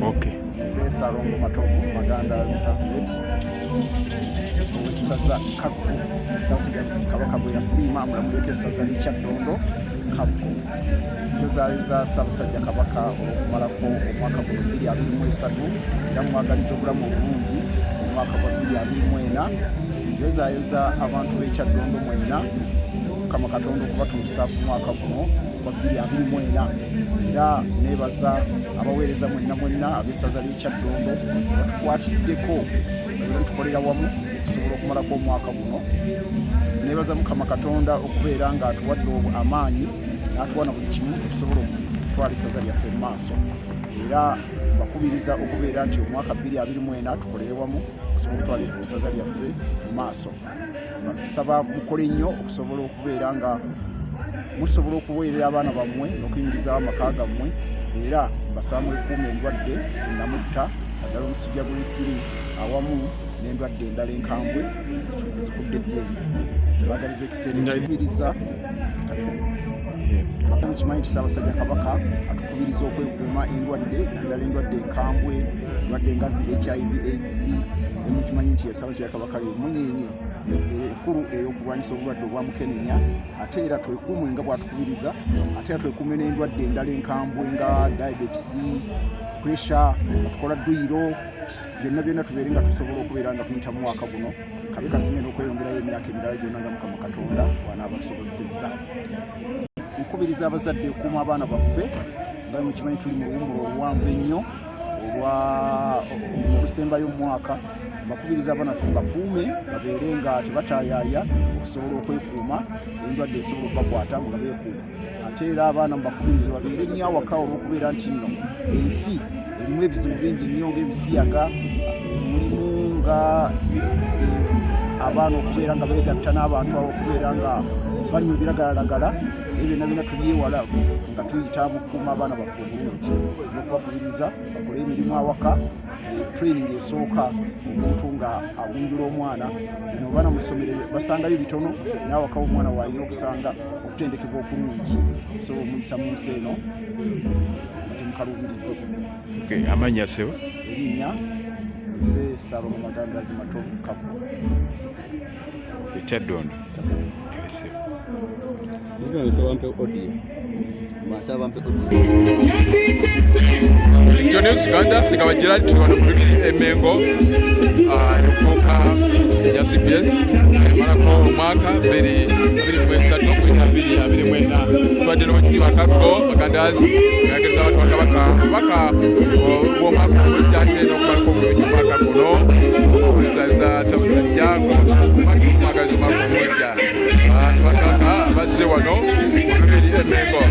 Okay. Ssaalongo Matovu, Magandaazi, Ahmed, Ssaza, Kaggo, Ssaabassajja Kabaka bwe yasiima amulamuleeko essaza ly'e Kaggo, tuyozayoza Ssaabasajja Kabaka olw'okumalako omwaka guno 2023 era Nkwagalizza obulamu obulungi omwaka gwa 2024, tuyozayoza abantu b'ekyaddondo mwenna Mukama Katonda okubatuusa ku mwaka guno gwa 2024 era neebaza abaweereza mwenna ab'essaza ly'ekyaddondo batukwatiddeko era tukolera wamu okusobola okumalako omwaka guno. Neebaza Mukama Katonda okubeera ng'atuwadde amaanyi n'atuwa na buli kimu okusobola okutwala essaza lyaffe mu maaso era bakubiriza okubeera nti omwaka 2024 tukolere wamu okusobola okutwala essaza lyaffe mu maaso. Basaba mukole nnyo okusobola okubeera nga musobola okuweerera abaana bammwe n'okuyimirizawo amaka gammwe era basaba mwekuuma endwadde zinnamutta naddala omusujja gw'ensiri awamu n'endwadde endala enkambwe ezikudde ejjembe. Bagaliza ekiseera ekikubiriza mukimanyi nti Ssaabasajja Kabaka atukubiriza okwekuuma endwadde naddala endwadde enkambwe, endwadde nga zi HIV/AIDS. Mukimanyi nti Ssaabasajja Kabaka y'omunyenye ekkulu ey'okulwanyisa obulwadde obwa mukenenya, ate era twekuume nga bw'atukubiriza, ate era twekuume n'endwadde endala enkambwe nga diabetes, pressure, tukola dduyiro, byonna tubeere nga tusobola okubeera nga tuyita mu mwaka guno kabe kasinge n'okweyongerayo emyaka emirala gyonna nga Mukama Katonda bw'anaaba tusobozesezza. Nkubiriza abazadde okuuma abaana baffe nga mukimanyi tuli mu luwummula oluwanvu ennyo olusembayo mu mwaka. Bakubiriza abaana bakuume babeere nga tebataayaaya okusobola okwekuuma endwadde esobola okubakwata nga beekuuma. Ate era abaana mubakubiriza babeere nnyo awaka olw'okubeera nti nno ensi erimu ebizibu bingi nnyo ng'ebisiyaga, mulimu nga abaana okubeera nga beegatta n'abantu abo okubeera nga banywa ebiragalalagala. Ebyo byonna tubyewala nga tuyita mu kukuuma abaana baffe obulungi n'okubakubiriza bakole emirimu awaka. Training esooka omuntu nga awunjula omwana bino baana mu ssomero basangayo bitono n'awaka omwana waalina okusanga okutendekebwa okulungi okusobola omuyisa mu nsi eno nga temukaluubiriddwe. Amannya sebo? Erinnya Ssaalongo Magandaazi Matovu Kaggo. Ekyaddondo. News Uganda singa bajira tuwana kulibiri emengo okuka ya CBS malako omwaka 2023 kwina 2024 twadde n'omutima Kaggo Magandaazi yageza abantu bakabaka omwaka gw'ekyaje n'okumalako omulungi omwaka guno okuzaza Ssaabasajja Omwagalizza Omuggya bakabaka bazze wano kulibiri emengo